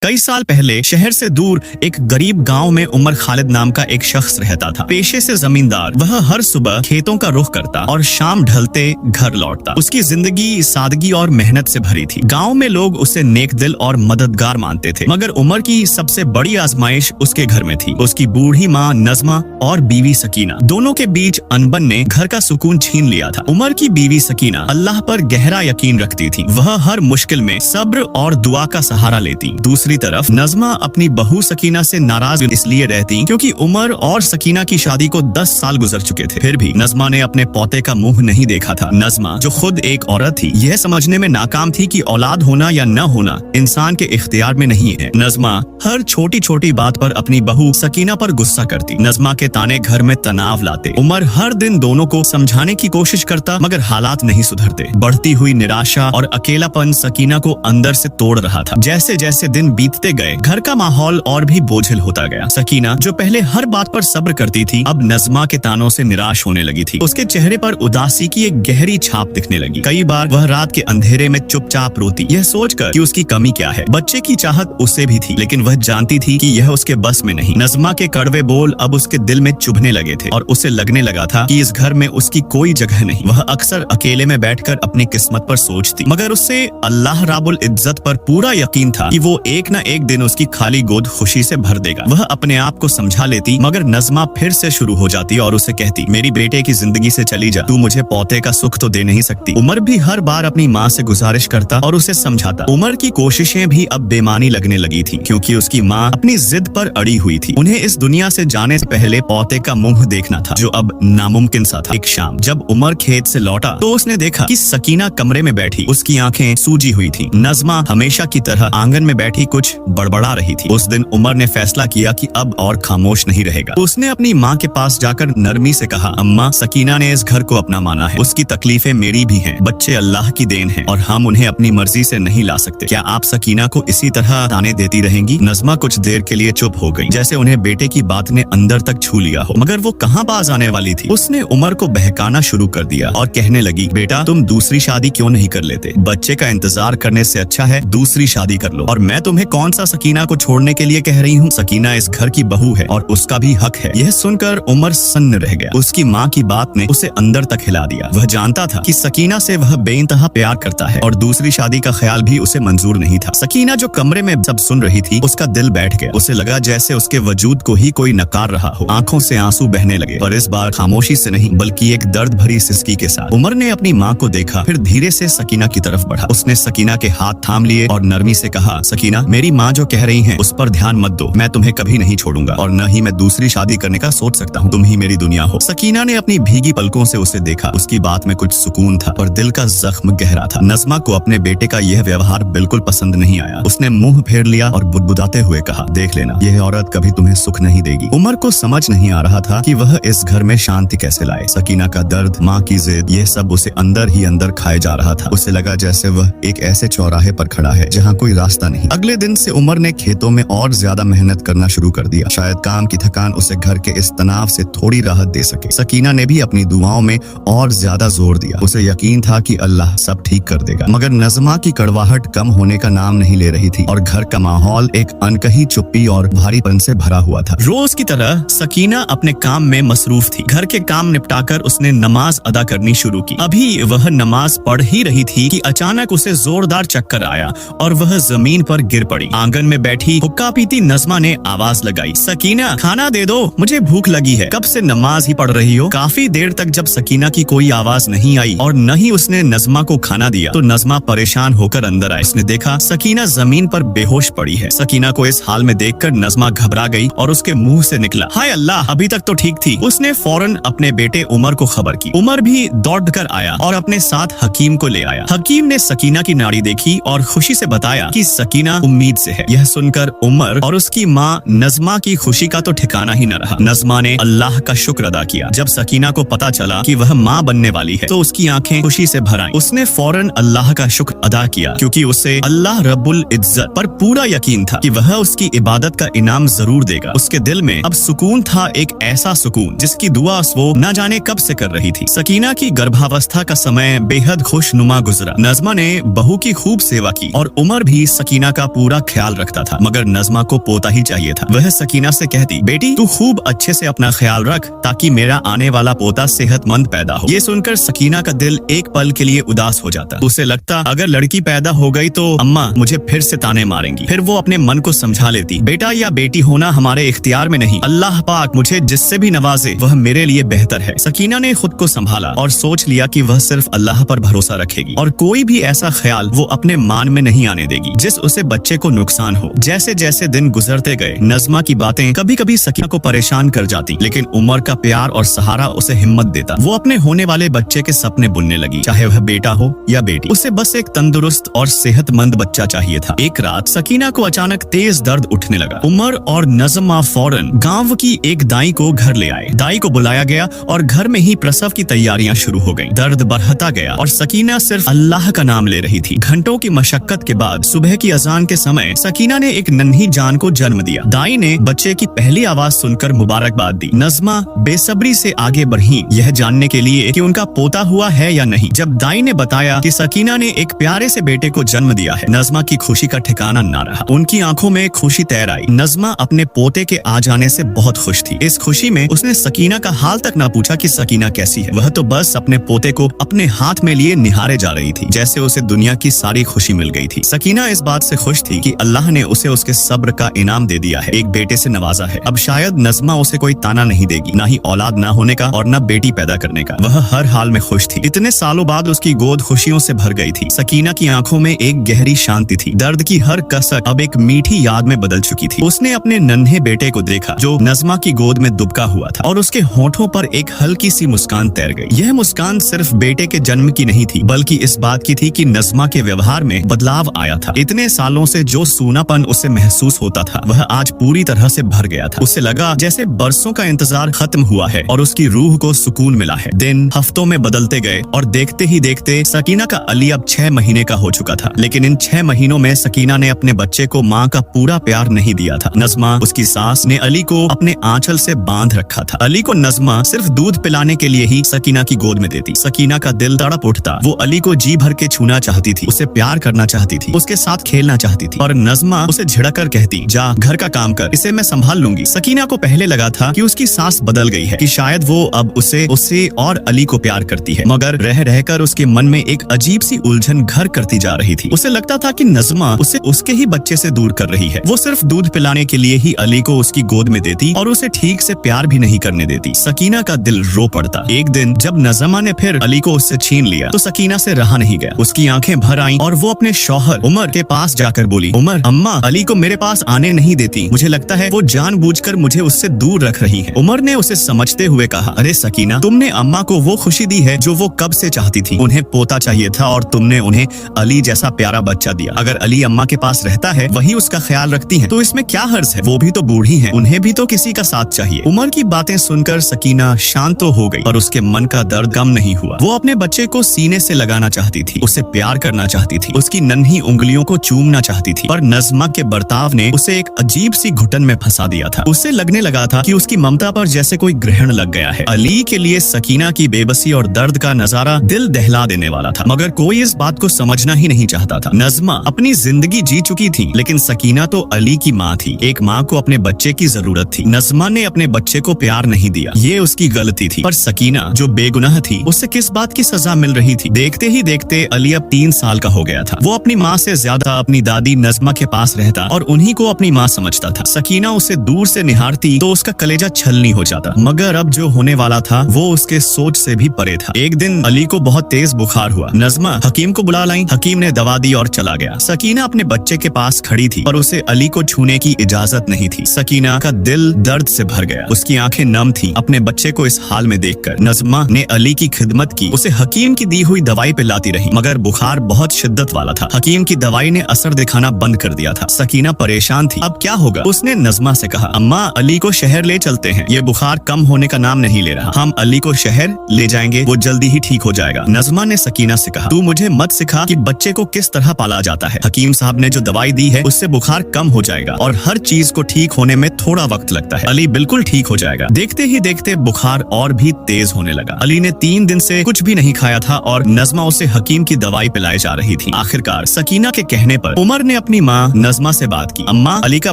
कई साल पहले शहर से दूर एक गरीब गांव में उमर खालिद नाम का एक शख्स रहता था। पेशे से जमींदार, वह हर सुबह खेतों का रुख करता और शाम ढलते घर लौटता। उसकी जिंदगी सादगी और मेहनत से भरी थी। गांव में लोग उसे नेक दिल और मददगार मानते थे, मगर उमर की सबसे बड़ी आजमाइश उसके घर में थी। उसकी बूढ़ी माँ नजमा और बीवी सकीना, दोनों के बीच अनबन ने घर का सुकून छीन लिया था। उमर की बीवी सकीना अल्लाह पर गहरा यकीन रखती थी। वह हर मुश्किल में सब्र और दुआ का सहारा लेती। दूसरी तरफ नजमा अपनी बहू सकीना से नाराज इसलिए रहती क्योंकि उमर और सकीना की शादी को 10 साल गुजर चुके थे। फिर भी नजमा ने अपने पोते का मुंह नहीं देखा था। नजमा, जो खुद एक औरत थी, यह समझने में नाकाम थी कि औलाद होना या न होना इंसान के इख्तियार में नहीं है। नजमा हर छोटी छोटी बात पर अपनी बहू सकीना पर गुस्सा करती। नजमा के ताने घर में तनाव लाते। उमर हर दिन दोनों को समझाने की कोशिश करता, मगर हालात नहीं सुधरते। बढ़ती हुई निराशा और अकेलापन सकीना को अंदर से तोड़ रहा था। जैसे जैसे दिन बीतते गए, घर का माहौल और भी बोझिल होता गया। सकीना, जो पहले हर बात पर सब्र करती थी, अब नजमा के तानों से निराश होने लगी थी। उसके चेहरे पर उदासी की एक गहरी छाप दिखने लगी। कई बार वह रात के अंधेरे में चुपचाप रोती, यह सोचकर कि उसकी कमी क्या है। बच्चे की चाहत उसे भी थी, लेकिन वह जानती थी कि यह उसके बस में नहीं। नजमा के कड़वे बोल अब उसके दिल में चुभने लगे थे और उसे लगने लगा था कि इस घर में उसकी कोई जगह नहीं। वह अक्सर अकेले में बैठकर अपनी किस्मत पर सोचती, मगर उससे अल्लाह राबुल इज्जत पर पूरा यकीन था कि वो एक न एक दिन उसकी खाली गोद खुशी से भर देगा। वह अपने आप को समझा लेती, मगर नजमा फिर से शुरू हो जाती और उसे कहती, मेरी बेटे की जिंदगी से चली जा, तू मुझे पोते का सुख तो दे नहीं सकती। उमर भी हर बार अपनी माँ से गुजारिश करता और उसे समझाता। उमर की कोशिशें भी अब बेमानी लगने लगी थी, क्योंकि उसकी माँ अपनी जिद पर अड़ी हुई थी। उन्हें इस दुनिया से जाने से पहले पोते का मुंह देखना था, जो अब नामुमकिन सा था। एक शाम जब उमर खेत से लौटा तो उसने देखा कि सकीना कमरे में बैठी, उसकी आंखें सूजी हुई थी। नजमा हमेशा की तरह आंगन में बैठी कुछ बड़बड़ा रही थी। उस दिन उमर ने फैसला किया कि अब और खामोश नहीं रहेगा। उसने अपनी माँ के पास जाकर नरमी से कहा, अम्मा, सकीना ने इस घर को अपना माना है। उसकी तकलीफें मेरी भी हैं। बच्चे अल्लाह की देन हैं और हम उन्हें अपनी मर्जी से नहीं ला सकते। क्या आप सकीना को इसी तरह ताने देती रहेंगी? नजमा कुछ देर के लिए चुप हो गई, जैसे उन्हें बेटे की बात ने अंदर तक छू लिया हो, मगर वो कहाँ बाज आने वाली थी। उसने उमर को बहकाना शुरू कर दिया और कहने लगी, बेटा, तुम दूसरी शादी क्यों नहीं कर लेते? बच्चे का इंतजार करने से अच्छा है दूसरी शादी कर लो। और मैं तुम्हें कौन सा सकीना को छोड़ने के लिए कह रही हूँ? सकीना इस घर की बहू है और उसका भी हक है। यह सुनकर उमर सन्न रह गया। उसकी माँ की बात ने उसे अंदर तक हिला दिया। वह जानता था कि सकीना से वह बेइंतहा प्यार करता है और दूसरी शादी का ख्याल भी उसे मंजूर नहीं था। सकीना, जो कमरे में सब सुन रही थी, उसका दिल बैठ गया। उसे लगा जैसे उसके वजूद को ही कोई नकार रहा हो। आंखों से आंसू बहने लगे, और इस बार खामोशी से नहीं, बल्कि एक दर्द भरी सिसकी के साथ। उमर ने अपनी माँ को देखा, फिर धीरे से सकीना की तरफ बढ़ा। उसने सकीना के हाथ थाम लिए और नरमी से कहा, सकीना, मेरी माँ जो कह रही है उस पर ध्यान मत दो। मैं तुम्हें कभी नहीं छोड़ूंगा और न ही मैं दूसरी शादी करने का सोच सकता हूँ। तुम ही मेरी दुनिया हो। सकीना ने अपनी भीगी पलकों से उसे देखा। उसकी बात में कुछ सुकून था, पर दिल का जख्म गहरा था। नजमा को अपने बेटे का यह व्यवहार बिल्कुल पसंद नहीं आया। उसने मुंह फेर लिया और बुदबुदाते हुए कहा, देख लेना, यह औरत कभी तुम्हें सुख नहीं देगी। उमर को समझ नहीं आ रहा था कि वह इस घर में शांति कैसे लाए। सकीना का दर्द, माँ की जिद, यह सब उसे अंदर ही अंदर खाए जा रहा था। उसे लगा जैसे वह एक ऐसे चौराहे पर खड़ा है जहाँ कोई रास्ता नहीं। अगले दिन से उमर ने खेतों में और ज्यादा मेहनत करना शुरू कर दिया। शायद काम की थकान उसे घर के इस तनाव से थोड़ी राहत दे सके। सकीना ने भी अपनी दुआओं में और ज्यादा जोर दिया। उसे यकीन था कि अल्लाह सब ठीक कर देगा, मगर नजमा की कड़वाहट कम होने का नाम नहीं ले रही थी और घर का माहौल एक अनकही चुप्पी और भारीपन से भरा हुआ था। रोज की तरह सकीना अपने काम में मसरूफ थी। घर के काम निपटाकर उसने नमाज अदा करनी शुरू की। अभी वह नमाज पढ़ ही रही थी कि अचानक उसे जोरदार चक्कर आया और वह जमीन पर गिर पड़ी। आंगन में बैठी हुक्का पीती नजमा ने आवाज लगाई, सकीना, खाना दे दो, मुझे भूख लगी है। कब से नमाज ही पढ़ रही हो? काफी देर तक जब सकीना की कोई आवाज नहीं आई और न ही उसने नजमा को खाना दिया, तो नजमा परेशान होकर अंदर आई। उसने देखा सकीना जमीन पर बेहोश पड़ी है। सकीना को इस हाल में देखकर नजमा घबरा गई और उसके मुंह से निकला, हाय अल्लाह, अभी तक तो ठीक थी। उसने फौरन अपने बेटे उमर को खबर की। उमर भी दौड़कर आया और अपने साथ हकीम को ले आया। हकीम ने सकीना की नाड़ी देखी और खुशी से बताया कि सकीना उम्मीद से है। यह सुनकर उमर और उसकी माँ नजमा की खुशी का तो ठिकाना ही न रहा। नजमा ने अल्लाह का शुक्र अदा किया। जब सकीना को पता चला कि वह माँ बनने वाली है, तो उसकी आंखें खुशी से भर आईं। उसने फौरन अल्लाह का शुक्र अदा किया, क्योंकि उसे अल्लाह रब्बुल इज्जत पर पूरा यकीन था कि वह उसकी इबादत का इनाम जरूर देगा। उसके दिल में अब सुकून था, एक ऐसा सुकून जिसकी दुआ वो न जाने कब से कर रही थी। सकीना की गर्भावस्था का समय बेहद खुशनुमा गुजरा। नजमा ने बहू की खूब सेवा की और उमर भी सकीना का पूरा पूरा ख्याल रखता था, मगर नज़मा को पोता ही चाहिए था। वह सकीना से कहती, बेटी तू खूब अच्छे से अपना ख्याल रख ताकि मेरा आने वाला पोता सेहतमंद पैदा हो। ये सुनकर सकीना का दिल एक पल के लिए उदास हो जाता। उसे लगता अगर लड़की पैदा हो गई तो अम्मा मुझे फिर से ताने मारेंगी। फिर वो अपने मन को समझा लेती, बेटा या बेटी होना हमारे इख्तियार में नहीं, अल्लाह पाक मुझे जिससे भी नवाजे वह मेरे लिए बेहतर है। सकीना ने खुद को संभाला और सोच लिया कि वह सिर्फ अल्लाह पर भरोसा रखेगी और कोई भी ऐसा ख्याल वो अपने मान में नहीं आने देगी जिस उसे बच्चे को नुकसान हो। जैसे जैसे दिन गुजरते गए, नज़मा की बातें कभी कभी सकीना को परेशान कर जाती, लेकिन उमर का प्यार और सहारा उसे हिम्मत देता। वो अपने होने वाले बच्चे के सपने बुनने लगी, चाहे वह बेटा हो या बेटी। उसे बस एक तंदुरुस्त और सेहतमंद बच्चा चाहिए था। एक रात सकीना को अचानक तेज दर्द उठने लगा। उमर और नज़मा फौरन गांव की एक दाई को घर ले आए। दाई को बुलाया गया और घर में ही प्रसव की तैयारियां शुरू हो गईं। दर्द बढ़ता गया और सकीना सिर्फ अल्लाह का नाम ले रही थी। घंटों की मशक्कत के बाद सुबह की अजान के समय सकीना ने एक नन्ही जान को जन्म दिया। दाई ने बच्चे की पहली आवाज सुनकर मुबारकबाद दी। नज़मा बेसब्री से आगे बढ़ी, यह जानने के लिए कि उनका पोता हुआ है या नहीं। जब दाई ने बताया कि सकीना ने एक प्यारे से बेटे को जन्म दिया है, नज़मा की खुशी का ठिकाना न रहा। उनकी आंखों में खुशी तैर आई। नज़मा अपने पोते के आ जाने से बहुत खुश थी। इस खुशी में उसने सकीना का हाल तक न पूछा कि सकीना कैसी है। वह तो बस अपने पोते को अपने हाथ में लिए निहारे जा रही थी, जैसे उसे दुनिया की सारी खुशी मिल गई थी। सकीना इस बात से खुश थी कि अल्लाह ने उसे उसके सब्र का इनाम दे दिया है, एक बेटे से नवाजा है। अब शायद नज़मा उसे कोई ताना नहीं देगी, ना ही औलाद ना होने का और न बेटी पैदा करने का। वह हर हाल में खुश थी। इतने सालों बाद उसकी गोद खुशियों से भर गई थी। सकीना की आंखों में एक गहरी शांति थी। दर्द की हर कसक अब एक मीठी याद में बदल चुकी थी। उसने अपने नन्हे बेटे को देखा जो नज़मा की गोद में दुबका हुआ था और उसके होठों पर एक हल्की सी मुस्कान तैर गई। यह मुस्कान सिर्फ बेटे के जन्म की नहीं थी, बल्कि इस बात की थी कि नज़मा के व्यवहार में बदलाव आया था। इतने सालों से जो सूनापन उसे महसूस होता था वह आज पूरी तरह से भर गया था। उसे लगा जैसे बरसों का इंतजार खत्म हुआ है और उसकी रूह को सुकून मिला है। दिन हफ्तों में बदलते गए और देखते ही देखते सकीना का अली अब 6 महीने का हो चुका था। लेकिन इन 6 महीनों में सकीना ने अपने बच्चे को माँ का पूरा प्यार नहीं दिया था। नज़मा उसकी सास ने अली को अपने आंचल से बांध रखा था। अली को नज़मा सिर्फ दूध पिलाने के लिए ही सकीना की गोद में देती। सकीना का दिल तड़प उठता। वो अली को जी भर के छूना चाहती थी, उसे प्यार करना चाहती थी, उसके साथ खेलना चाहती थी। और नज़मा उसे झिड़क कर कहती, जा घर का काम कर, इसे मैं संभाल लूंगी। सकीना को पहले लगा था कि उसकी सास बदल गई है, कि शायद वो अब उसे और अली को प्यार करती है, मगर रह रहकर उसके मन में एक अजीब सी उलझन घर करती जा रही थी। उसे लगता था कि नज़मा उसे उसके ही बच्चे से दूर कर रही है। वो सिर्फ दूध पिलाने के लिए ही अली को उसकी गोद में देती और उसे ठीक से प्यार भी नहीं करने देती। सकीना का दिल रो पड़ता। एक दिन जब नज़मा ने फिर अली को उससे छीन लिया तो सकीना से रहा नहीं गया। उसकी आंखें भर आईं और वो अपने शौहर उमर के पास जाकर बोली, उमर, अम्मा अली को मेरे पास आने नहीं देती, मुझे लगता है वो जानबूझकर मुझे उससे दूर रख रही है। उमर ने उसे समझते हुए कहा, अरे सकीना, तुमने अम्मा को वो खुशी दी है जो वो कब से चाहती थी। उन्हें पोता चाहिए था और तुमने उन्हें अली जैसा प्यारा बच्चा दिया। अगर अली अम्मा के पास रहता है, वही उसका ख्याल रखती है, तो इसमें क्या हर्ज है। वो भी तो बूढ़ी है, उन्हें भी तो किसी का साथ चाहिए। उमर की बातें सुनकर सकीना शांत तो हो गई, पर उसके मन का दर्द कम नहीं हुआ। वो अपने बच्चे को सीने से लगाना चाहती थी, उसे प्यार करना चाहती थी, उसकी नन्ही उंगलियों को चूमना चाहती थी। पर नज़मा के बर्ताव ने उसे एक अजीब सी घुटन में फंसा दिया था। उसे लगने लगा था कि उसकी ममता पर जैसे कोई ग्रहण लग गया है। अली के लिए सकीना की बेबसी और दर्द का नजारा दिल दहला देने वाला था, मगर कोई इस बात को समझना ही नहीं चाहता था। नज़मा अपनी जिंदगी जी चुकी थी, लेकिन सकीना तो अली की माँ थी। एक माँ को अपने बच्चे की जरूरत थी। नज़मा ने अपने बच्चे को प्यार नहीं दिया, ये उसकी गलती थी। पर सकीना जो बेगुनाह थी, उसे किस बात की सजा मिल रही थी। देखते ही देखते अली अब 3 साल का हो गया था। वो अपनी माँ से ज्यादा अपनी दादी नज़मा के पास रहता और उन्हीं को अपनी माँ समझता था। सकीना उसे दूर से निहारती तो उसका कलेजा छलनी हो जाता, मगर अब जो होने वाला था वो उसके सोच से भी परे था। एक दिन अली को बहुत तेज बुखार हुआ। नज़मा हकीम को बुला लाई। हकीम ने दवा दी और चला गया। सकीना अपने बच्चे के पास खड़ी थी, पर उसे अली को छूने की इजाजत नहीं थी। सकीना का दिल दर्द से भर गया, उसकी आंखें नम थी अपने बच्चे को इस हाल में देखकर। नज़मा ने अली की खिदमत की, उसे हकीम की दी हुई दवाई पिलाती रही, मगर बुखार बहुत शिद्दत वाला था। हकीम की दवाई ने असर दिखाना बंद कर दिया था। सकीना परेशान थी, अब क्या होगा। उसने नज़मा से कहा, अम्मा अली को शहर ले चलते हैं, ये बुखार कम होने का नाम नहीं ले रहा। हम अली को शहर ले जाएंगे, वो जल्दी ही ठीक हो जाएगा। नज़मा ने सकीना से कहा, तू मुझे मत सिखा कि बच्चे को किस तरह पाला जाता है। हकीम साहब ने जो दवाई दी है उससे बुखार कम हो जाएगा और हर चीज को ठीक होने में थोड़ा वक्त लगता है। अली बिल्कुल ठीक हो जाएगा। देखते ही देखते बुखार और भी तेज होने लगा। अली ने 3 दिन से कुछ भी नहीं खाया था और नज़मा उसे हकीम की दवाई पिलाई जा रही थी। आखिरकार सकीना के कहने पर उमर ने अपनी माँ नज़मा से बात की। अम्मा, अली का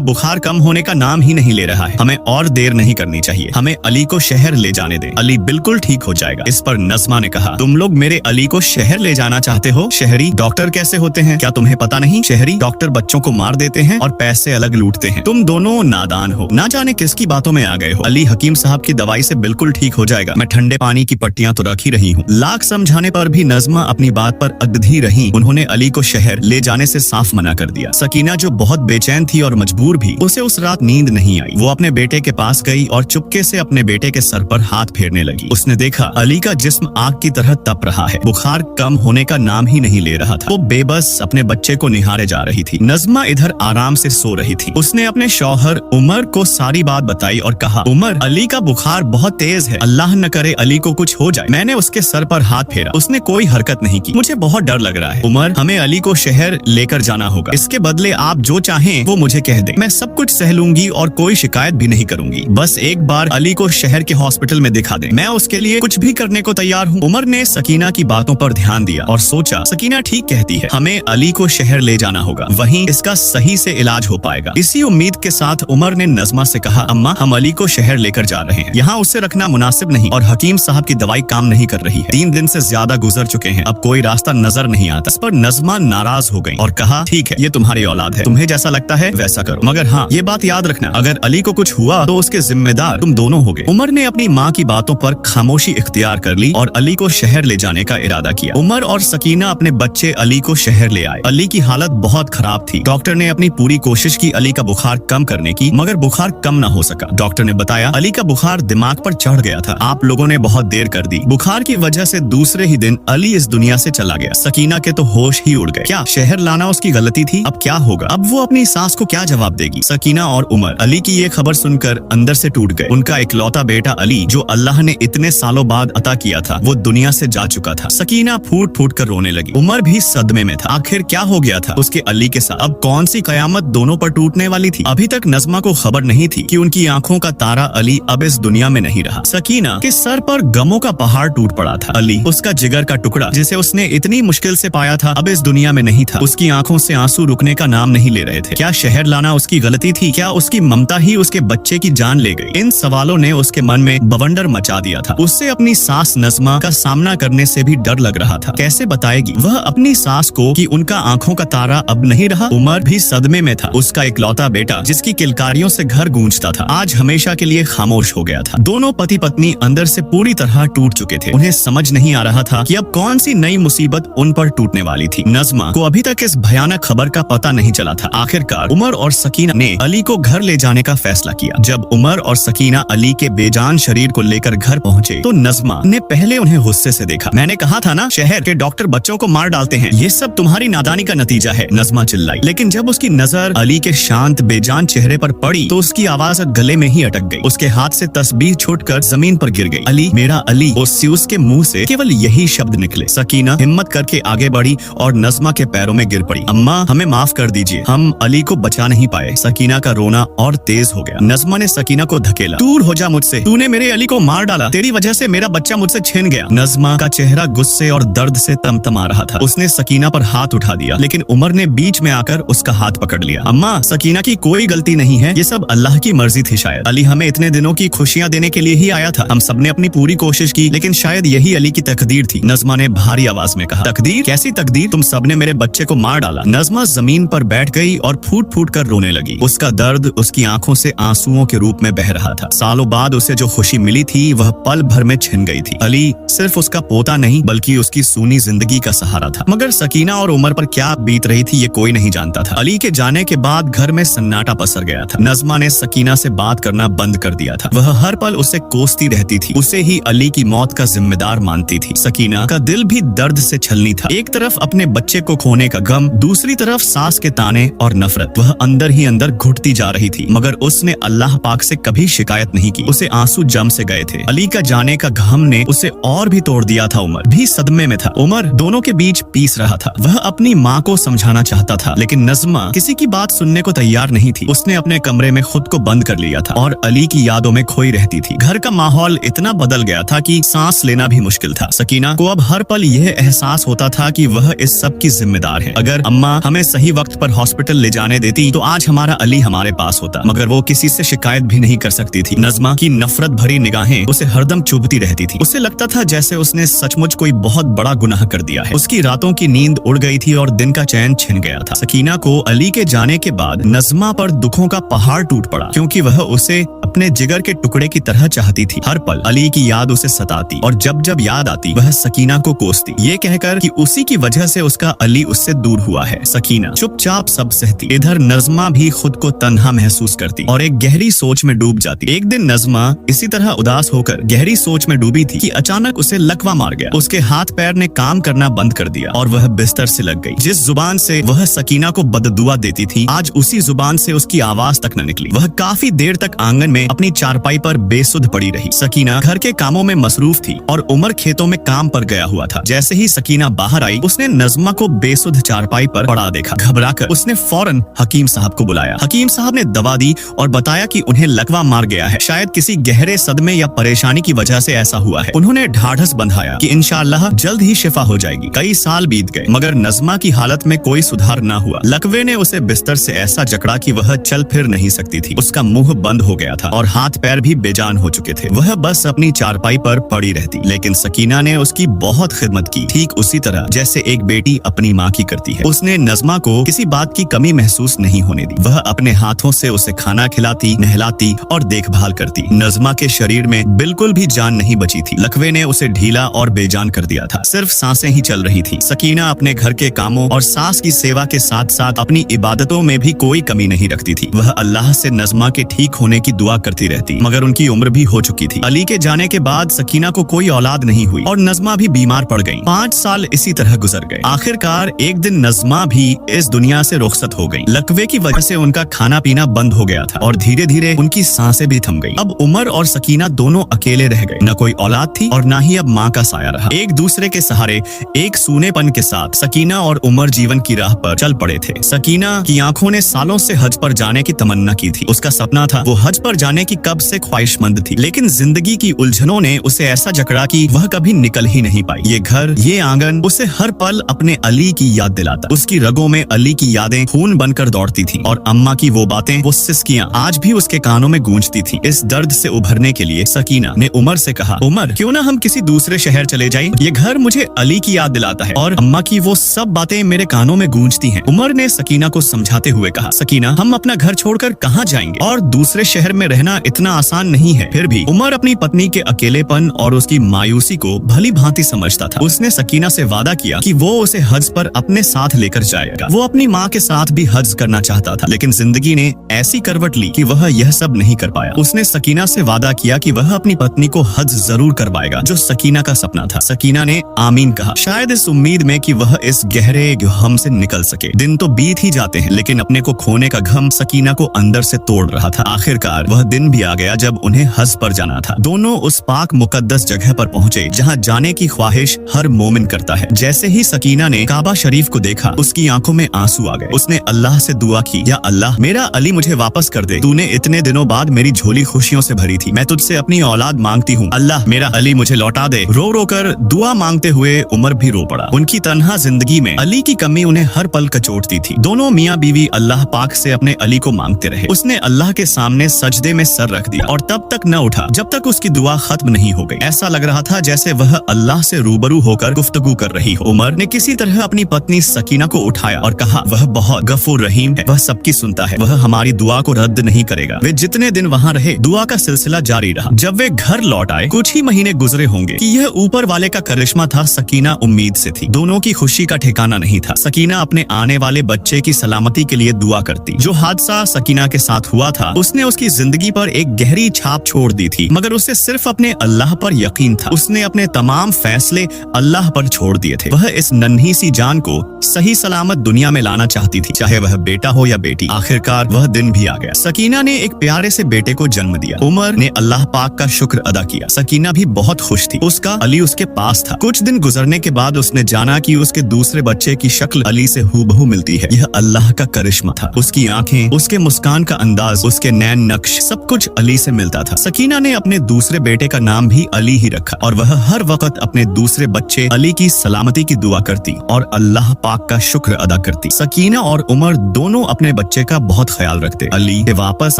बुखार कम होने का नाम ही नहीं ले रहा है, हमें और देर नहीं करनी चाहिए, हमें अली को शहर ले जाने दें, अली बिल्कुल ठीक हो जाएगा। इस पर नज़मा ने कहा, तुम लोग मेरे अली को शहर ले जाना चाहते हो? शहरी डॉक्टर कैसे होते हैं, क्या तुम्हें पता नहीं? शहरी डॉक्टर बच्चों को मार देते हैं और पैसे अलग लूटते हैं। तुम दोनों नादान हो, ना जाने किसकी बातों में आ गए हो। अली हकीम साहब की दवाई से बिल्कुल ठीक हो जाएगा, मैं ठंडे पानी की पट्टियां तो रख ही रही हूँ। लाख समझाने पर भी नज़मा अपनी बात पर अड़ी रही। उन्होंने अली को शहर ले जाने से साफ मना कर दिया। सकीना जो बहुत बेचैन थी और मजबूर भी, उसे उस रात नींद नहीं आई। वो अपने बेटे के पास गई और चुपके से अपने बेटे के सर पर हाथ फेरने लगी। उसने देखा अली का जिस्म आग की तरह तप रहा है, बुखार कम होने का नाम ही नहीं ले रहा था। वो बेबस अपने बच्चे को निहारे जा रही थी। नज़मा इधर आराम से सो रही थी। उसने अपने शौहर उमर को सारी बात बताई और कहा, उमर, अली का बुखार बहुत तेज है, अल्लाह न करे अली को कुछ हो जाए। मैंने उसके सर पर हाथ फेरा, उसने कोई हरकत नहीं की, मुझे बहुत डर लग रहा है। उमर, हमें अली को शहर लेकर जाना होगा, इसके बदले आप जो चाहें वो मुझे कह दें, मैं सब कुछ सह लूंगी और कोई शिकायत भी नहीं करूंगी। बस एक बार अली को शहर के हॉस्पिटल में दिखा दें, मैं उसके लिए कुछ भी करने को तैयार हूँ। उमर ने सकीना की बातों पर ध्यान दिया और सोचा, सकीना ठीक कहती है, हमें अली को शहर ले जाना होगा, वहीं इसका सही से इलाज हो पाएगा। इसी उम्मीद के साथ उमर ने नज़मा से कहा, अम्मा, हम अली को शहर लेकर जा रहे हैं, यहाँ उसे रखना मुनासिब नहीं और हकीम साहब की दवाई काम नहीं कर रही है। 3 दिन से ज्यादा गुजर चुके हैं, अब कोई रास्ता नजर नहीं आता। इस पर नज़मा नाराज हो गई और कहा, ठीक है, ये तुम्हारी औलाद है, तुम्हें जैसा लगता है वैसा करो, मगर हाँ, ये बात याद रखना, अगर अली को कुछ हुआ तो उसके जिम्मेदार तुम दोनों होगे। उमर ने अपनी माँ की बातों पर खामोशी इख्तियार कर ली और अली को शहर ले जाने का इरादा किया। उमर और सकीना अपने बच्चे अली को शहर ले आए। अली की हालत बहुत खराब थी। डॉक्टर ने अपनी पूरी कोशिश की अली का बुखार कम करने की, मगर बुखार कम न हो सका। डॉक्टर ने बताया, अली का बुखार दिमाग पर चढ़ गया था, आप लोगों ने बहुत देर कर दी। बुखार की वजह से दूसरे ही दिन अली इस दुनिया से चला गया। सकीना के तो होश ही उड़ गए। क्या शहर लाना उसकी गलती थी? अब क्या होगा? अब वो अपनी सास को क्या जवाब देगी? सकीना और उमर अली की ये खबर सुनकर अंदर से टूट गए। उनका इकलौता बेटा अली, जो अल्लाह ने इतने सालों बाद अता किया था, वो दुनिया से जा चुका था। सकीना फूट फूट कर रोने लगी। उमर भी सदमे में था। आखिर क्या हो गया था उसके अली के साथ? अब कौन सी कयामत दोनों पर टूटने वाली थी? अभी तक नज़मा को खबर नहीं थी कि उनकी आंखों का तारा अली अब इस दुनिया में नहीं रहा। सकीना के सर पर गमों का पहाड़ टूट पड़ा था। अली, उसका जिगर का टुकड़ा जिसे उसने इतनी मुश्किल से पाया था, अब इस दुनिया में नहीं था। उसकी आंखों से आंसू रुकने का नाम नहीं ले रहे थे। क्या शहर लाना उसकी गलती थी? क्या उसकी ममता ही उसके बच्चे की जान ले गई? इन सवालों ने उसके मन में बवंडर मचा दिया था। उससे अपनी सास नज़मा का सामना करने से भी डर लग रहा था। कैसे बताएगी वह अपनी सास को कि उनका आंखों का तारा अब नहीं रहा? उमर भी सदमे में था। उसका इकलौता बेटा, जिसकी किलकारियों से घर गूंजता था, आज हमेशा के लिए खामोश हो गया था। दोनों पति पत्नी अंदर से पूरी तरह टूट चुके थे। उन्हें समझ नहीं आ रहा था कि अब कौन सी नई मुसीबत उन पर टूटने वाली थी। नज़मा को अभी तक इस भयानक खबर का पता नहीं चला था। आखिरकार उमर और सकीना ने अली को घर ले जाने का फैसला किया। जब उमर और सकीना अली के बेजान शरीर को लेकर घर पहुंचे तो नज़मा ने पहले उन्हें गुस्से से देखा। मैंने कहा था ना, शहर के डॉक्टर बच्चों को मार डालते हैं, ये सब तुम्हारी नादानी का नतीजा है, नज़मा चिल्लाई। लेकिन जब उसकी नजर अली के शांत बेजान चेहरे पर पड़ी तो उसकी आवाज गले में ही अटक गई। उसके हाथ से तस्बीह छूटकर जमीन पर गिर गई। अली, मेरा अली। उसके मुंह से केवल यही शब्द निकले। सकीना हिम्मत करके आगे बढ़ी और नज़मा के पैरों में गिर पड़ी। अम्मा, हमें माफ कर दीजिए, हम अली को बचा नहीं पाए। सकीना का रोना और तेज हो गया। नज़मा ने सकीना को धकेला। दूर हो जा मुझसे, तूने मेरे अली को मार डाला, तेरी वजह से मेरा बच्चा मुझसे छिन गया। नज़मा का चेहरा गुस्से और दर्द से तमतमा रहा था। उसने सकीना पर हाथ उठा दिया, लेकिन उमर ने बीच में आकर उसका हाथ पकड़ लिया। अम्मा, सकीना की कोई गलती नहीं है, ये सब अल्लाह की मर्जी थी। शायद अली हमें इतने दिनों की खुशियां देने के लिए ही आया था। हम सबने अपनी पूरी कोशिश की, लेकिन शायद यही अली की तकदीर थी। नज़मा ने भारी आवाज में कहा। तकदीर? कैसी तकदीर? तुम सबने मेरे बच्चे को मार डाला। नज़मा जमीन पर बैठ गई और फूट फूट कर रोने लगी। उसका दर्द उसकी आंखों से आंसुओं के रूप में बह रहा था। सालों बाद उसे जो खुशी मिली थी वह पल भर में छिन गई थी। अली सिर्फ उसका पोता नहीं बल्कि उसकी सूनी जिंदगी का सहारा था। मगर सकीना और उमर पर क्या बीत रही थी ये कोई नहीं जानता था। अली के जाने के बाद घर में सन्नाटा पसर गया था। नज़मा ने सकीना से बात करना बंद कर दिया था। वह हर पल उसे कोसती रहती थी, उसे ही अली की मौत का जिम्मेदार मानती थी। सकीना का दिल भी दर्द से छलनी था। एक तरफ अपने बच्चे को खोने का गम, दूसरी तरफ सास के ताने और नफरत। वह अंदर ही अंदर घुटती जा रही थी, मगर उसने अल्लाह पाक से कभी शिकायत नहीं की। उसे आंसू जम से गए थे। अली का जाने का गम ने उसे और भी तोड़ दिया था। उमर भी सदमे में था। उमर दोनों के बीच पीस रहा था। वह अपनी माँ को समझाना चाहता था, लेकिन नज़मा किसी की बात सुनने को तैयार नहीं थी। उसने अपने कमरे में खुद को बंद कर लिया था और अली की यादों में खोई रहती थी। घर का माहौल इतना बदल गया था कि सांस लेना भी मुश्किल था। सकीना को अब हर पल यह एहसास होता था कि वह इस सब की जिम्मेदार है। अगर अम्मा हमें सही वक्त पर हॉस्पिटल ले जाने देती तो आज हमारा अली हमारे पास होता, मगर वो किसी से शिकायत भी नहीं कर सकती थी। नज़्मा की नफरत भरी निगाहें उसे हरदम चुभती रहती थी। उसे लगता था जैसे उसने सचमुच कोई बहुत बड़ा गुनाह कर दिया है। उसकी रातों की नींद उड़ गई थी और दिन का चैन छिन गया था। सकीना को अली के जाने के बाद नज़्मा पर दुखों का पहाड़ टूट पड़ा, क्योंकि वह उसे अपने जिगर के टुकड़े की तरह चाहती थी। हर पल अली की याद उसे सताती और जब जब याद आती वह सकीना को कोसती, ये कहकर कि उसी की वजह से उसका अली उससे दूर हुआ है। सकीना चुपचाप सब सहती। इधर नज़्मा भी खुद को तन्हा महसूस करती और एक गहरी सोच में डूब जाती। एक दिन नज़्मा इसी तरह उदास होकर गहरी सोच में डूबी थी कि अचानक उसे लकवा मार गया। उसके हाथ पैर ने काम करना बंद कर दिया और वह बिस्तर से लग गई। जिस जुबान से वह सकीना को बददुआ देती थी, आज उसी जुबान से उसकी आवाज तक न निकली। वह काफी देर तक आंगन में अपनी चारपाई पर बेसुध पड़ी रही। सकीना घर के कामों में मसरूफ थी और उमर खेतों में काम पर गया हुआ था। जैसे ही सकीना बाहर आई, उसने नज़्मा को बेसुध चारपाई पर पड़ा देखा। घबराकर उसने फौरन हकीम साहब को बुलाया। हकीम साहब ने दवा दी और बताया कि उन्हें लकवा मार गया है। शायद किसी गहरे सदमे या परेशानी की वजह से ऐसा हुआ है। उन्होंने ढाढ़स बंधाया कि इंशाअल्लाह जल्द ही शिफा हो जाएगी। कई साल बीत गए मगर नज़्मा की हालत में कोई सुधार न हुआ। लकवे ने उसे बिस्तर से ऐसा जकड़ा कि वह चल फिर नहीं सकती थी। उसका मुंह बंद हो गया था और हाथ पैर भी बेजान हो चुके थे। वह बस अपनी चारपाई पर पड़ी रहती, लेकिन सकीना ने उसकी बहुत खिदमत की, ठीक उसी तरह जैसे एक बेटी अपनी माँ की करती है। उसने नज़्मा को किसी बात की कमी महसूस नहीं होने दी। वह अपने हाथों से उसे खाना खिलाती, नहलाती और देखभाल करती। नज़्मा के शरीर में बिल्कुल भी जान नहीं बची थी। लकवे ने उसे ढीला और बेजान कर दिया था। सिर्फ सांसें ही चल रही थी। सकीना अपने घर के कामों और सास की सेवा के साथ साथ अपनी इबादतों में भी कोई कमी नहीं रखती थी। वह अल्लाह से नज़्मा के ठीक होने की दुआ करती रहती, मगर उनकी उम्र भी हो चुकी थी। अली के जाने के बाद सकीना को कोई औलाद नहीं हुई और नज़्मा भी बीमार पड़ गई। 5 साल इसी तरह गुजर गए। आखिरकार एक दिन नज़्मा भी इस दुनिया से रुखसत हो गई। लकवे की वजह से उनका खाना पीना बंद हो गया था और धीरे धीरे उनकी सांसें भी थम गई। अब उमर और सकीना दोनों अकेले रह गए। न कोई औलाद थी और न ही अब माँ का साया रहा। एक दूसरे के सहारे एक सूनेपन के साथ सकीना और उमर जीवन की राह पर चल पड़े थे। सकीना की आंखों ने सालों से हज पर जाने की तमन्ना की थी। उसका सपना था, वो हज पर जाने की कब से ख्वाहिशमंद थी, लेकिन जिंदगी की उलझनों ने उसे ऐसा जकड़ा कि वह कभी निकल ही नहीं पाई। ये घर, ये आंगन उसे हर पल अपने अली की याद दिलाता। उसकी रगों में अली की यादें खून बनकर दौड़ती थी और अम्मा की वो बातें, वो सिसकियां आज भी उसके कानों में गूंजती थी। इस दर्द से उभरने के लिए सकीना ने उमर से कहा, उमर क्यों ना हम किसी दूसरे शहर चले जाएं? ये घर मुझे अली की याद दिलाता है और अम्मा की वो सब बातें मेरे कानों में गूंजती हैं। उमर ने सकीना को समझाते हुए कहा, सकीना हम अपना घर छोड़कर कहाँ जाएंगे और दूसरे शहर में रहना इतना आसान नहीं है। फिर भी उमर अपनी पत्नी के अकेलेपन और उसकी मायूसी को भली भांति समझता था। उसने सकीना से वादा किया कि वो उसे हज पर अपने साथ लेकर जाएगा। वो अपनी माँ के साथ भी हज करना चाहता था, लेकिन जिंदगी ने ऐसी करवट ली कि वह यह सब नहीं कर पाया। उसने सकीना से वादा किया कि वह अपनी पत्नी को हज जरूर करवाएगा, जो सकीना का सपना था। सकीना ने आमीन कहा, शायद इस उम्मीद में कि वह इस गहरे गम से निकल सके। दिन तो बीत ही जाते हैं, लेकिन अपने को खोने का गम सकीना को अंदर से तोड़ रहा था। आखिरकार वह दिन भी आ गया जब उन्हें हज पर जाना था। दोनों उस पाक मुकद्दस जगह पर पहुंचे जहां जाने की ख्वाहिश हर मोमिन करता है। जैसे ही सकीना ने काबा शरीफ को देखा, उसकी आंखों में आंसू आ गए। उसने अल्लाह से दुआ की, या अल्लाह मेरा अली मुझे वापस कर दे। तूने इतने दिनों बाद मेरी झोली खुशियों से भरी थी। मैं तुझसे अपनी औलाद मांगती हूँ, अल्लाह मेरा अली मुझे लौटा दे। रो रो कर दुआ मांगते हुए उमर भी रो पड़ा। उनकी तन्हा जिंदगी में अली की कमी उन्हें हर पल कचोटती थी। दोनों मियाँ बीवी अल्लाह पाक से अपने अली को मांगते रहे। उसने अल्लाह के सामने सजदे में सर रख दिया और तब तक न उठा जब तक उसकी दुआ खत्म नहीं हो गई। ऐसा लग रहा था जैसे वह अल्लाह से रूबरू होकर गुफ्तगू कर रही हो। उमर ने किसी तरह अपनी पत्नी सकीना को उठाया और कहा, वह बहुत गफूर रहीम है, वह सबकी सुनता है, वह हमारी दुआ को रद्द नहीं करेगा। वे जितने दिन वहाँ रहे, दुआ का सिलसिला जारी रहा। जब वे घर लौट आए, कुछ ही महीने गुजरे होंगे कि यह ऊपर वाले का करिश्मा था। सकीना उम्मीद से थी। दोनों की खुशी का ठिकाना नहीं था। सकीना अपने आने वाले बच्चे की सलामती के लिए दुआ करती। जो हादसा सकीना के साथ हुआ था, उसने उसकी जिंदगी पर एक गहरी छाप छोड़ दी थी, मगर उसे सिर्फ अपने अल्लाह पर यकीन था। उसने अपने तमाम फैसले अल्लाह पर छोड़ दिए थे। वह इस नन्ही सी जान को सही सलामत दुनिया में लाना चाहती थी, चाहे वह बेटा हो या बेटी। आखिरकार वह दिन भी आ गया। सकीना ने एक प्यारे से बेटे को जन्म दिया। उमर ने अल्लाह पाक का शुक्र अदा किया। सकीना भी बहुत खुश थी। उसका अली उसके पास था। कुछ दिन गुजरने के बाद उसने जाना कि उसके दूसरे बच्चे की शक्ल अली से हूबहू मिलती है। यह अल्लाह का करिश्मा था। उसकी आंखें, उसके मुस्कान का अंदाज, उसके नैन नक्श, सब कुछ अली से मिलता था। सकीना ने अपने दूसरे बेटे का नाम भी अली ही रखा और वह हर वक्त अपने दूसरे बच्चे अली की सलामती की दुआ करती और अल्लाह पाक का शुक्र अदा करती। सकीना और उमर दोनों अपने बच्चे का बहुत ख्याल रखते। अली के वापस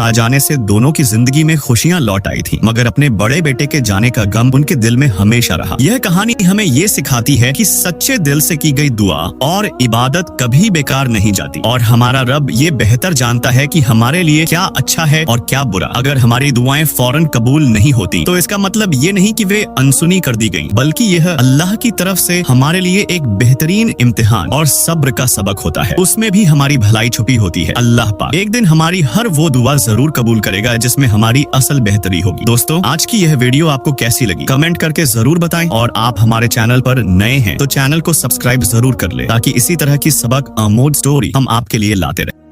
आ जाने से दोनों की जिंदगी में खुशियां लौट आई थी, मगर अपने बड़े बेटे के जाने का गम उनके दिल में हमेशा रहा। यह कहानी हमें ये सिखाती है कि सच्चे दिल से की गई दुआ और इबादत कभी बेकार नहीं जाती, और हमारा रब ये बेहतर जानता है कि हमारे लिए क्या अच्छा है और क्या बुरा। अगर हमारी दुआएं फौरन कबूल नहीं होती तो इसका मतलब ये नहीं कि वे अनसुनी कर दी गईं, बल्कि यह अल्लाह की तरफ से हमारे लिए एक बेहतरीन इम्तिहान और सब्र का सबक होता है। उसमें भी हमारी भलाई छुपी होती है। अल्लाह पाक एक दिन हमारी हर वो दुआ जरूर कबूल करेगा जिसमें हमारी असल बेहतरी होगी। दोस्तों, आज की यह वीडियो आपको कैसी लगी कमेंट करके जरूर बताएं, और आप हमारे चैनल पर नए हैं तो चैनल को सब्सक्राइब जरूर कर ले, ताकि इसी तरह की सबक आमोद स्टोरी हम आपके लिए लाते रहें।